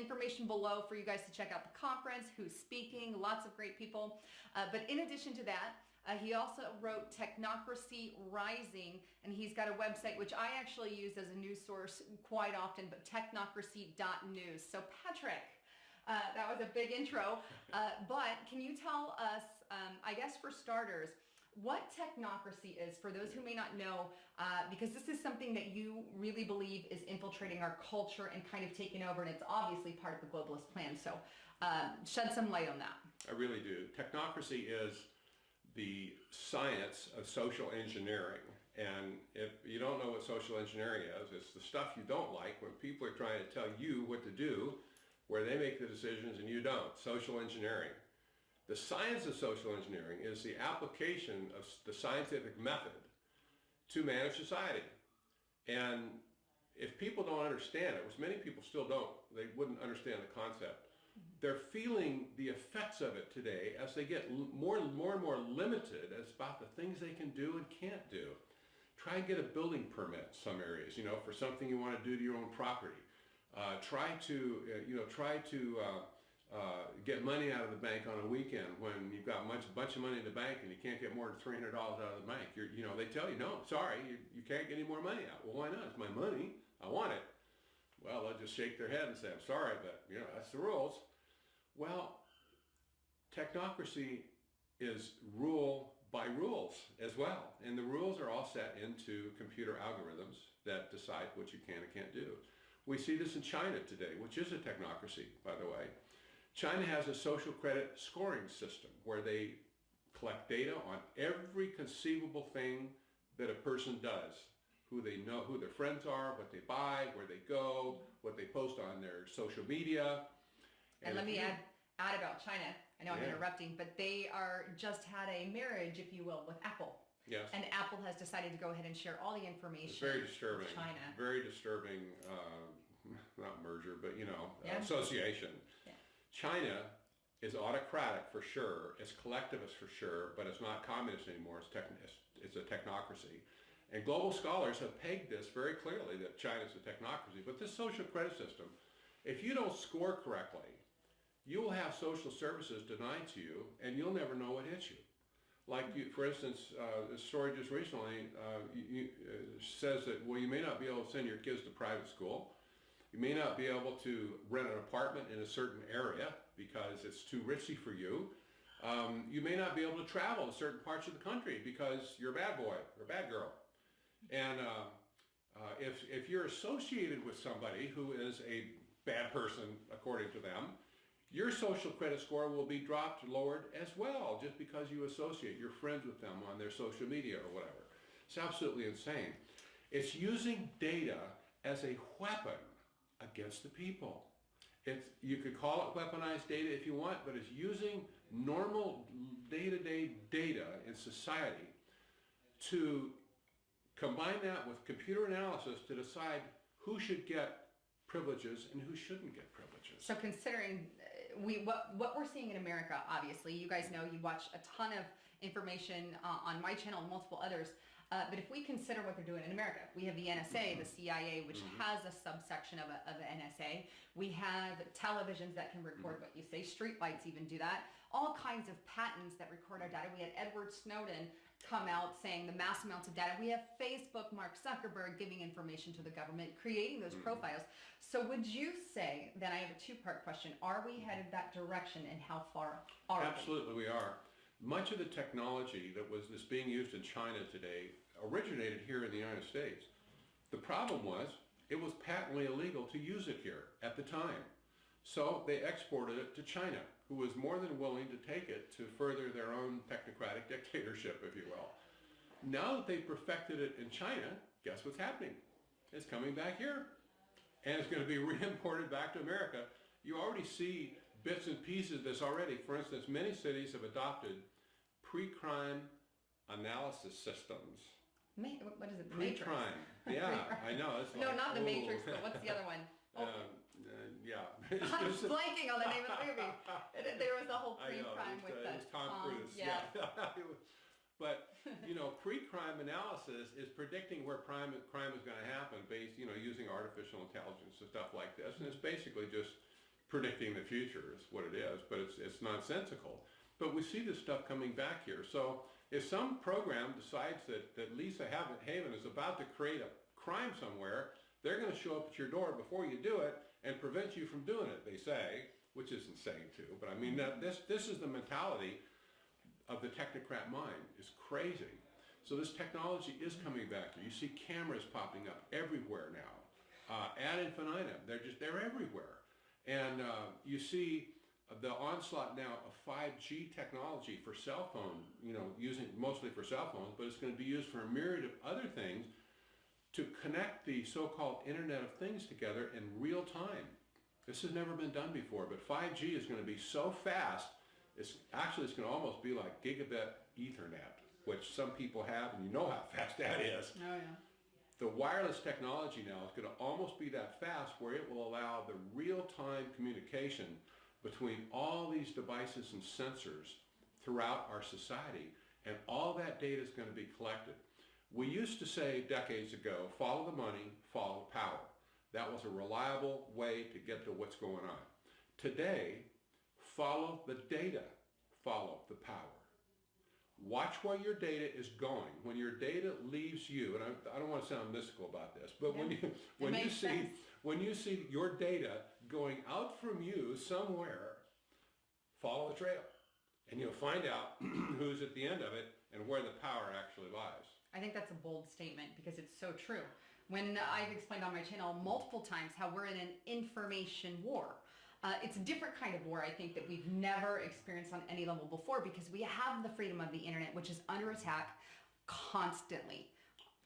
information below for you guys to check out the conference, who's speaking, lots of great people. But in addition to that, he also wrote Technocracy Rising, and he's got a website which I actually use as a news source quite often, but technocracy.news. So Patrick, that was a big intro, but can you tell us, I guess for starters, what technocracy is for those who may not know, because this is something that you really believe is infiltrating our culture and kind of taking over, and it's obviously part of the globalist plan. So shed some light on that. I really do. Technocracy is the science of social engineering. And if you don't know what social engineering is, it's the stuff you don't like when people are trying to tell you what to do, where they make the decisions and you don't. Social engineering. The science of social engineering is the application of the scientific method to manage society. And if people don't understand it, which many people still don't, they wouldn't understand the concept. They're feeling the effects of it today as they get more and more limited as about the things they can do and can't do. Try and get a building permit in some areas, for something you want to do to your own property. Try to get money out of the bank on a weekend when you've got a bunch of money in the bank and you can't get more than $300 out of the bank. They tell you, no, sorry, you can't get any more money out. Well, why not? It's my money. I want it. Well, they'll just shake their head and say, I'm sorry, but that's the rules. Well, technocracy is rule by rules as well. And the rules are all set into computer algorithms that decide what you can and can't do. We see this in China today, which is a technocracy, by the way. China has a social credit scoring system where they collect data on every conceivable thing that a person does. Who they know, who their friends are, what they buy, where they go, what they post on their social media. And let me add about China. I know I'm interrupting, but they just had a marriage, if you will, with Apple. Yes. And Apple has decided to go ahead and share all the information. It's very disturbing. With China. Very disturbing, not merger, but association. Yeah. China is autocratic for sure. It's collectivist for sure, but it's not communist anymore. It's a technocracy. And global scholars have pegged this very clearly, that China's a technocracy. But this social credit system, if you don't score correctly, you will have social services denied to you, and you'll never know what hit you. Like, for instance, a story just recently says that, well, you may not be able to send your kids to private school. You may not be able to rent an apartment in a certain area because it's too risky for you. You may not be able to travel to certain parts of the country because you're a bad boy or a bad girl. And if you're associated with somebody who is a bad person, according to them, your social credit score will be lowered as well, just because you associate, you're friends with them on their social media or whatever. It's absolutely insane. It's using data as a weapon against the people. You could call it weaponized data if you want, but it's using normal day-to-day data in society to combine that with computer analysis to decide who should get privileges and who shouldn't get privileges. So considering what we're seeing in America, obviously, you guys know, you watch a ton of information on my channel and multiple others, but if we consider what they're doing in America, we have the NSA, the CIA, which has a subsection of the NSA. We have televisions that can record what you say. Streetlights even do that. All kinds of patents that record our data. We had Edward Snowden come out saying the mass amounts of data. We have Facebook, Mark Zuckerberg giving information to the government, creating those profiles. So would you say, then I have a two-part question, are we headed that direction, and how far are we? Absolutely we are. Much of the technology that's being used in China today originated here in the United States. The problem was it was patently illegal to use it here at the time. So they exported it to China, who was more than willing to take it to further their own technocratic dictatorship, if you will. Now that they've perfected it in China, guess what's happening? It's coming back here. And it's going to be re-imported back to America. You already see bits and pieces of this already. For instance, many cities have adopted pre-crime analysis systems. What is it? Pre-crime. Yeah, I know. It's no, not the Matrix, but what's the other one? Yeah. I'm blanking on the name of the movie. There was the whole pre-crime with Tom Cruise. Yeah. But, pre-crime analysis is predicting where crime is going to happen based, using artificial intelligence and stuff like this. And it's basically just predicting the future is what it is, but it's nonsensical. But we see this stuff coming back here. So if some program decides that Lisa Haven is about to create a crime somewhere, they're going to show up at your door before you do it and prevent you from doing it, they say, which is insane too. But I mean, this is the mentality of the technocrat mind. It's crazy. So this technology is coming back here. You see cameras popping up everywhere now, ad infinitum. They're everywhere. And you see the onslaught now of 5G technology for cell phone, using mostly for cell phones, but it's going to be used for a myriad of other things to connect the so-called Internet of Things together in real time. This has never been done before, but 5G is going to be so fast, it's going to almost be like gigabit Ethernet, which some people have, and you know how fast that is. Oh, yeah. The wireless technology now is going to almost be that fast where it will allow the real-time communication between all these devices and sensors throughout our society, and all that data is going to be collected. We used to say decades ago, follow the money, follow the power. That was a reliable way to get to what's going on. Today, follow the data, follow the power. Watch where your data is going. When your data leaves you, and I don't want to sound mystical about this, but when you see your data going out from you somewhere, follow the trail, and you'll find out who's at the end of it and where the power actually lies. I think that's a bold statement because it's so true. When I've explained on my channel multiple times how we're in an information war. It's a different kind of war, I think, that we've never experienced on any level before because we have the freedom of the internet, which is under attack constantly.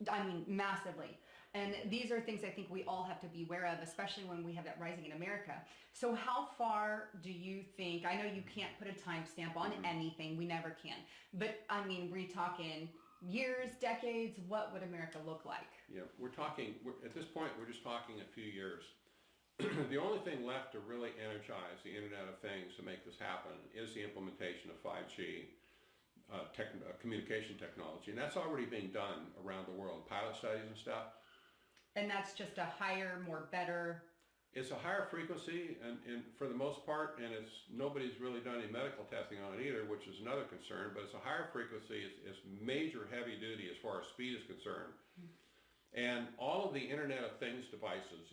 I mean, massively. And these are things I think we all have to be aware of, especially when we have that rising in America. So how far do you think, I know you can't put a timestamp on anything, we never can, but I mean, we're talking years, decades, what would America look like? Yeah, at this point, we're just talking a few years. The only thing left to really energize the Internet of Things to make this happen is the implementation of 5G communication technology. And that's already being done around the world, pilot studies and stuff. And that's just a higher, more better... It's a higher frequency, and for the most part, and nobody's really done any medical testing on it either, which is another concern, but it's a higher frequency, it's major heavy duty as far as speed is concerned. And all of the Internet of Things devices,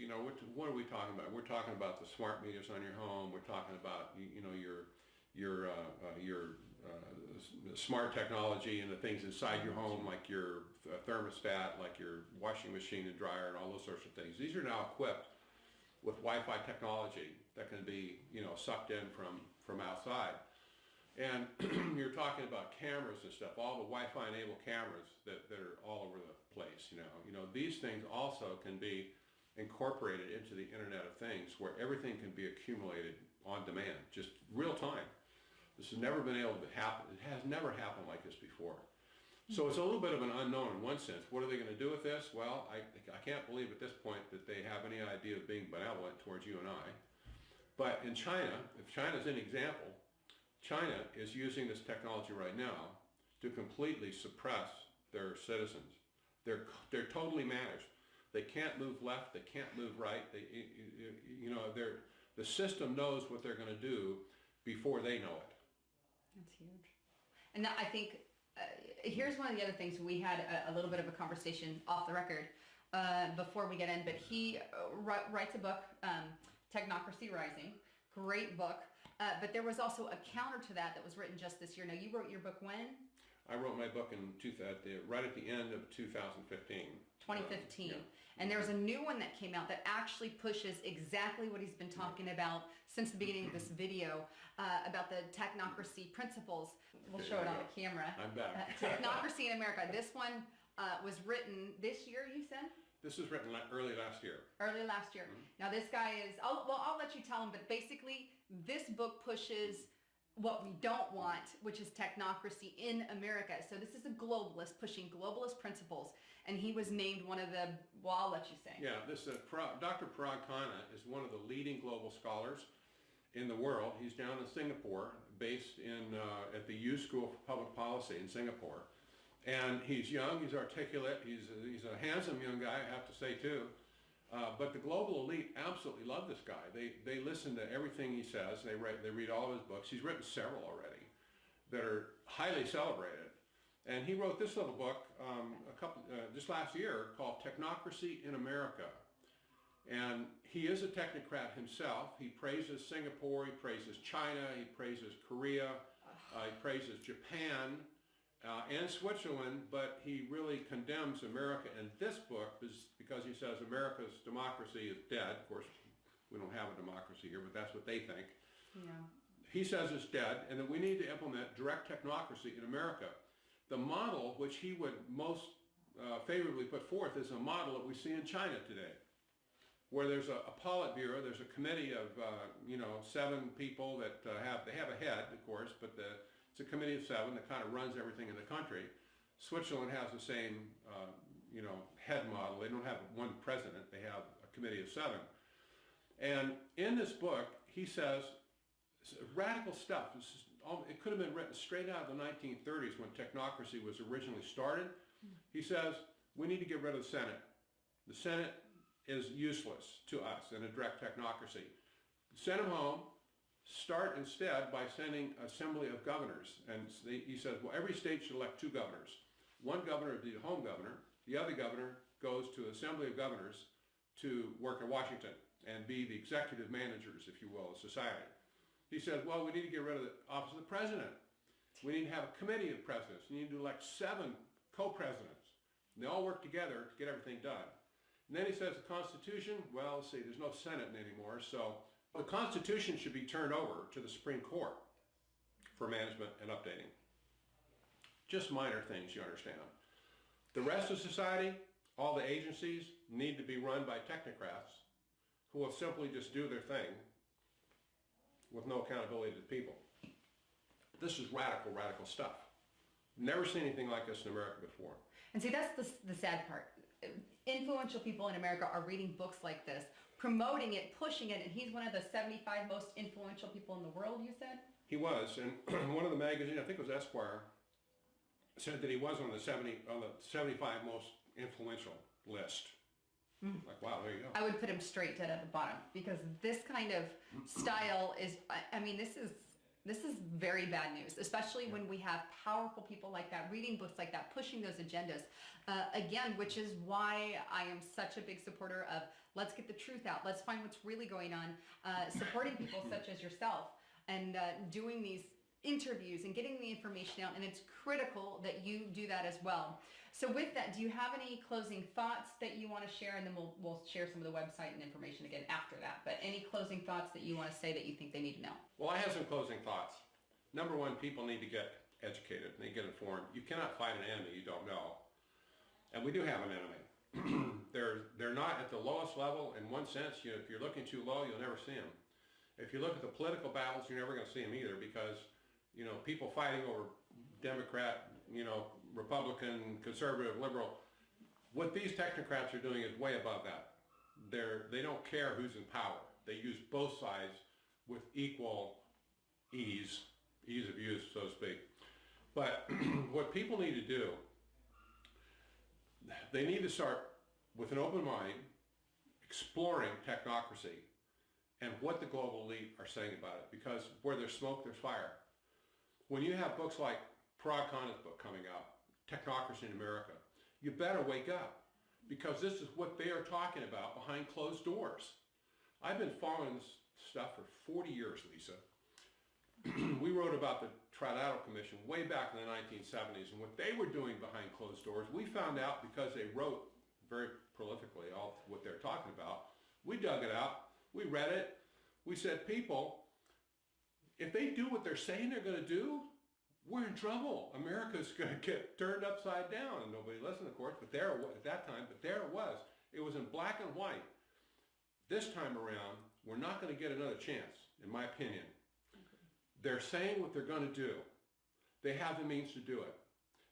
what are we talking about? We're talking about the smart meters on your home. We're talking about, your smart technology and the things inside your home, like your thermostat, like your washing machine and dryer, and all those sorts of things. These are now equipped with Wi-Fi technology that can be, sucked in from outside. And you're talking about cameras and stuff, all the Wi-Fi enabled cameras that are all over the place, These things also can be incorporated into the Internet of Things where everything can be accumulated on demand, just real time. This has never been able to happen. It has never happened like this before. So it's a little bit of an unknown in one sense. What are they going to do with this? Well, I can't believe at this point that they have any idea of being benevolent towards you and I. But in China, if China's an example, China is using this technology right now to completely suppress their citizens. They're totally managed. They can't move left. They can't move right. The system knows what they're going to do before they know it. That's huge. And I think here's one of the other things. We had a little bit of a conversation off the record before we get in, but he writes a book, Technocracy Rising, great book. But there was also a counter to that was written just this year. Now, you wrote your book when? I wrote my book right at the end of 2015. 2015. Yeah. And there's a new one that came out that actually pushes exactly what he's been talking about since the beginning of this video, about the technocracy principles. We'll show it on the camera. I'm back. Technocracy in America. This one was written this year, you said? This was written early last year. Early last year. Now this guy is, I'll let you tell him, but basically this book pushes what we don't want, which is technocracy in America. So this is a globalist pushing globalist principles, and he was named one of the, I'll let you say. Yeah, Dr. Parag Khanna is one of the leading global scholars in the world. He's down in Singapore, based at the U School for Public Policy in Singapore. And he's young, he's articulate, he's a handsome young guy, I have to say too. But the global elite absolutely love this guy. They listen to everything he says. They read all of his books. He's written several already that are highly celebrated. And he wrote this little book just last year called Technocracy in America. And he is a technocrat himself. He praises Singapore, he praises China, he praises Korea, he praises Japan and Switzerland, but he really condemns America in this book because he says America's democracy is dead. Of course, we don't have a democracy here, but that's what they think. Yeah. He says it's dead, and that we need to implement direct technocracy in America. The model which he would most favorably put forth is a model that we see in China today, where there's a Politburo, there's a committee of 7 people that they have a head, of course, but it's a committee of 7 that kind of runs everything in the country. Switzerland has the same head model. They don't have one president; they have a committee of 7. And in this book, he says radical stuff. It could have been written straight out of the 1930s when technocracy was originally started. He says we need to get rid of the Senate. The Senate is useless to us in a direct technocracy. Send them home. Start instead by sending an assembly of governors. And he says, well, every state should elect 2 governors. One governor would be the home governor. The other governor goes to an assembly of governors to work in Washington and be the executive managers, if you will, of society. He said, well, we need to get rid of the office of the president. We need to have a committee of presidents. We need to elect 7 co-presidents. And they all work together to get everything done. And then he says the Constitution, well, let's see, there's no Senate anymore, so the Constitution should be turned over to the Supreme Court for management and updating. Just minor things, you understand. The rest of society, all the agencies, need to be run by technocrats who will simply just do their thing with no accountability to the people. This is radical, radical stuff. Never seen anything like this in America before. And see, that's the sad part. Influential people in America are reading books like this, promoting it, pushing it, and he's one of the 75 most influential people in the world, you said? He was, and one of the magazines, I think it was Esquire, said that he was on the 75 most influential list. Like, wow, there you go. I would put him straight dead at the bottom because this kind of style is, I mean, this is very bad news, especially when we have powerful people like that, reading books like that, pushing those agendas. Again, which is why I am such a big supporter of let's get the truth out. Let's find what's really going on. Supporting people such as yourself and doing these interviews and getting the information out. And it's critical that you do that as well. So with that, do you have any closing thoughts that you want to share? And then we'll share some of the website and information again after that. But any closing thoughts that you want to say that you think they need to know? Well, I have some closing thoughts. Number one, people need to get educated. They get informed. You cannot fight an enemy you don't know. And we do have an enemy. They're not at the lowest level in one sense. If you're looking too low, you'll never see them. If you look at the political battles, you're never going to see them either because, people fighting over Democrat, Republican, conservative, liberal. What these technocrats are doing is way above that. They don't care who's in power. They use both sides with equal ease of use, so to speak. But what people need to do, they need to start with an open mind, exploring technocracy and what the global elite are saying about it. Because where there's smoke, there's fire. When you have books like Parag Khanna's book coming out, Technocracy in America, you better wake up because this is what they are talking about behind closed doors. I've been following this stuff for 40 years, Lisa. We wrote about the Trilateral Commission way back in the 1970s, and what they were doing behind closed doors, we found out because they wrote very prolifically all what they're talking about. We dug it out, we read it, we said, people, if they do what they're saying they're going to do, we're in trouble. America's going to get turned upside down. And nobody listened, of course, but there it was at that time, but there it was. It was in black and white. This time around, we're not going to get another chance, in my opinion. They're saying what they're going to do. They have the means to do it.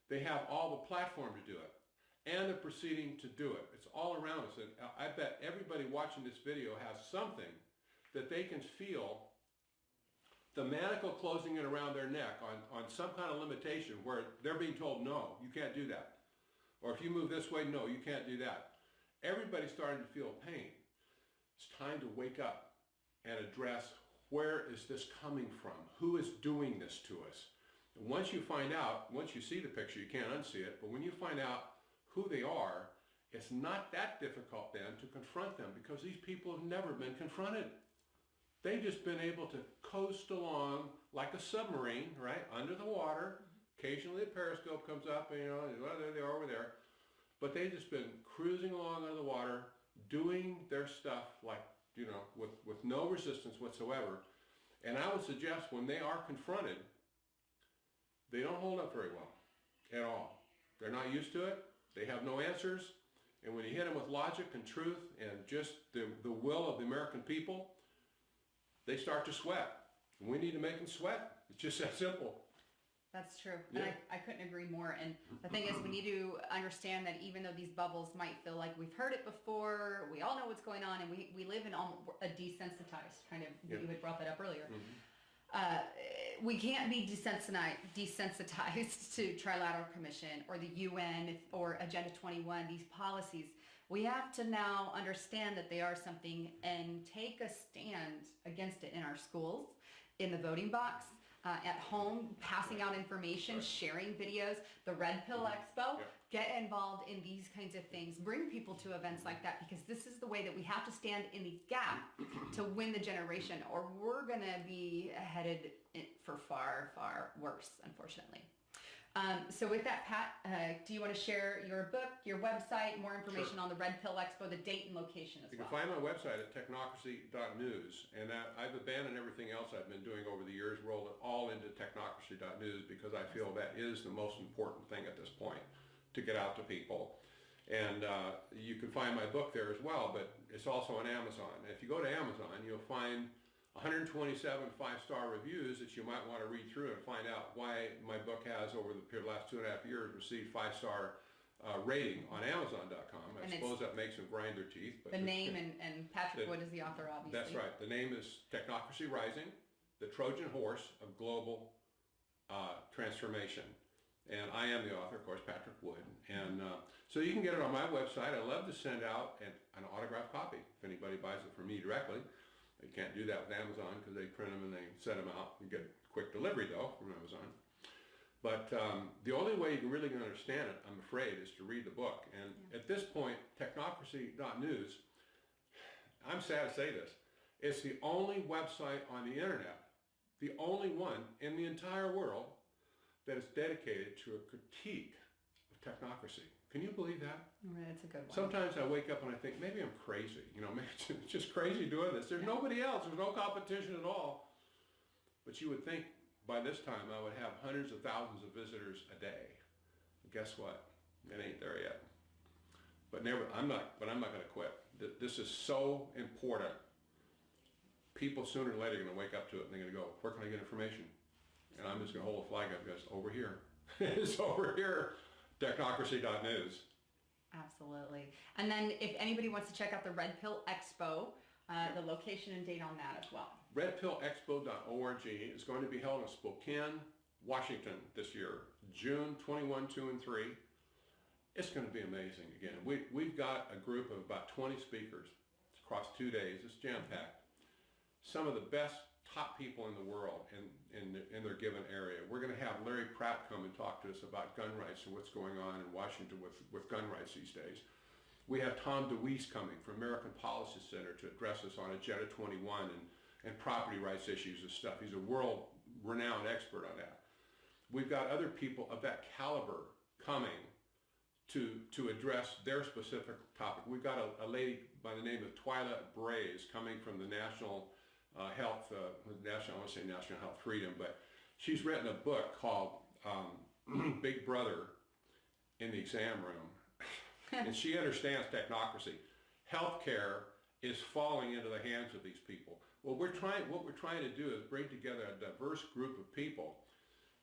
They have all the platform to do it. And they're proceeding to do it. It's all around us. And I bet everybody watching this video has something that they can feel the manacle closing in around their neck on some kind of limitation where they're being told, no, you can't do that. Or if you move this way, no, you can't do that. everybody's starting to feel pain. It's time to wake up and address, where is this coming from? Who is doing this to us? And once you find out, once you see the picture, you can't unsee it, but when you find out who they are, it's not that difficult then to confront them, because these people have never been confronted. They've just been able to coast along like a submarine, right, under the water. Occasionally a periscope comes up and, well, there they are over there. But they've just been cruising along under the water, doing their stuff like, with no resistance whatsoever. And I would suggest when they are confronted, they don't hold up very well at all. They're not used to it. They have no answers. And when you hit them with logic and truth and just the will of the American people, they start to sweat. And we need to make them sweat. It's just that simple. That's true. Yeah. And I couldn't agree more. And the thing is, we need to understand that even though these bubbles might feel like we've heard it before, we all know what's going on, and we live in a desensitized kind of, you had brought that up earlier. We can't be desensitized to Trilateral Commission or the UN or Agenda 21, these policies. We have to now understand that they are something and take a stand against it in our schools, in the voting box, at home, passing out information, sharing videos, the Red Pill Expo. Get involved in these kinds of things. Bring people to events like that, because this is the way that we have to stand in the gap to win the generation, or we're going to be headed for far, far worse, unfortunately. So with that, Pat, do you want to share your book, your website, more information on the Red Pill Expo, the date and location as well? You can find my website at technocracy.news, and I've abandoned everything else I've been doing over the years, rolled it all into technocracy.news, because I feel that is the most important thing at this point, to get out to people. And you can find my book there as well, but it's also on Amazon. If you go to Amazon, you'll find 127 five-star reviews that you might want to read through and find out why my book has, over the last 2.5 years, received 5-star rating on Amazon.com. I suppose that makes them grind their teeth. But the name and Patrick Wood is the author, obviously. That's right. The name is Technocracy Rising, the Trojan Horse of Global Transformation. And I am the author, of course, Patrick Wood. And so you can get it on my website. I love to send out an autographed copy if anybody buys it from me directly. They can't do that with Amazon because they print them and they send them out. You get quick delivery, though, from Amazon. But the only way you can really understand it, I'm afraid, is to read the book. And at this point, technocracy.news, I'm sad to say this, it's the only website on the internet, the only one in the entire world, that is dedicated to a critique of technocracy. Can you believe that? That's a good one. Sometimes I wake up and I think, maybe I'm crazy. Maybe it's just crazy doing this. There's nobody else. There's no competition at all. But you would think by this time I would have hundreds of thousands of visitors a day. Guess what? It ain't there yet. But I'm not going to quit. This is so important. People sooner or later are going to wake up to it and they're going to go, where can I get information? And I'm just going to hold a flag up, guys, over here. It's over here. Technocracy.news. Absolutely. And then if anybody wants to check out the Red Pill Expo, the location and date on that as well. Redpillexpo.org is going to be held in Spokane, Washington this year, June 21, 2, and 3. It's going to be amazing again. We've got a group of about 20 speakers across 2 days. It's jam-packed. Some of the best top people in the world in their given area. We're going to have Larry Pratt come and talk to us about gun rights and what's going on in Washington with gun rights these days. We have Tom DeWeese coming from American Policy Center to address us on Agenda 21 and property rights issues and stuff. He's a world-renowned expert on that. We've got other people of that caliber coming to address their specific topic. We've got a lady by the name of Twyla Braze coming from the National Health Freedom, but she's written a book called Big Brother in the Exam Room, and she understands technocracy. Healthcare is falling into the hands of these people. What we're trying to do is bring together a diverse group of people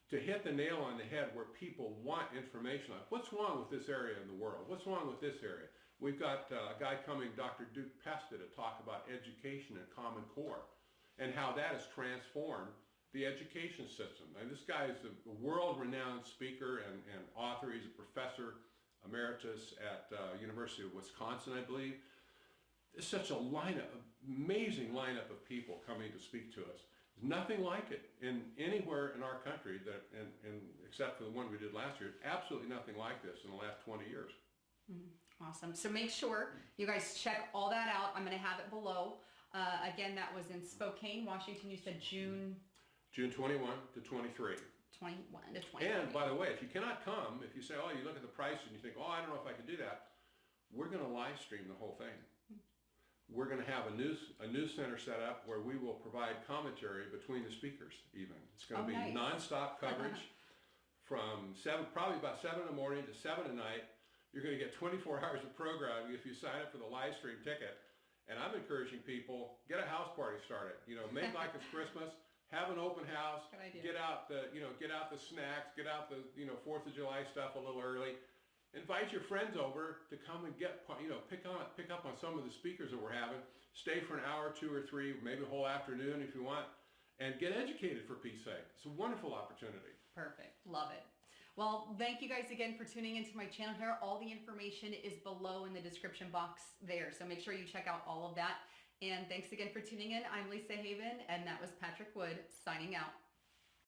to hit the nail on the head where people want information on what's wrong with this area in the world, what's wrong with this area. We've got a guy coming, Dr. Duke Pesta, to talk about education and Common Core and how that has transformed the education system. And this guy is a world-renowned speaker and author. He's a professor Emeritus at University of Wisconsin, I believe. It's such a lineup, amazing lineup of people coming to speak to us. There's nothing like it in anywhere in our country that, and except for the one we did last year, absolutely nothing like this in the last 20 years. Awesome. So make sure you guys check all that out. I'm going to have it below. Again, that was in Spokane, Washington. You said June 21 to 23. 21 to 23. And by the way, if you cannot come, if you say, oh, you look at the price and you think, oh, I don't know if I can do that, we're going to live stream the whole thing. We're going to have a news center set up where we will provide commentary between the speakers even. It's going to be nice. nonstop coverage from probably about 7 in the morning to 7 at night. You're going to get 24 hours of programming if you sign up for the live stream ticket. And I'm encouraging people, get a house party started. Make like it's Christmas. Have an open house. Get out the snacks. Get out the 4th of July stuff a little early. Invite your friends over to come and pick up on some of the speakers that we're having. Stay for an hour, 2 or 3, maybe a whole afternoon if you want, and get educated for Pete's sake. It's a wonderful opportunity. Perfect. Love it. Well, thank you guys again for tuning into my channel here. All the information is below in the description box there, so make sure you check out all of that. And thanks again for tuning in. I'm Lisa Haven, and that was Patrick Wood signing out.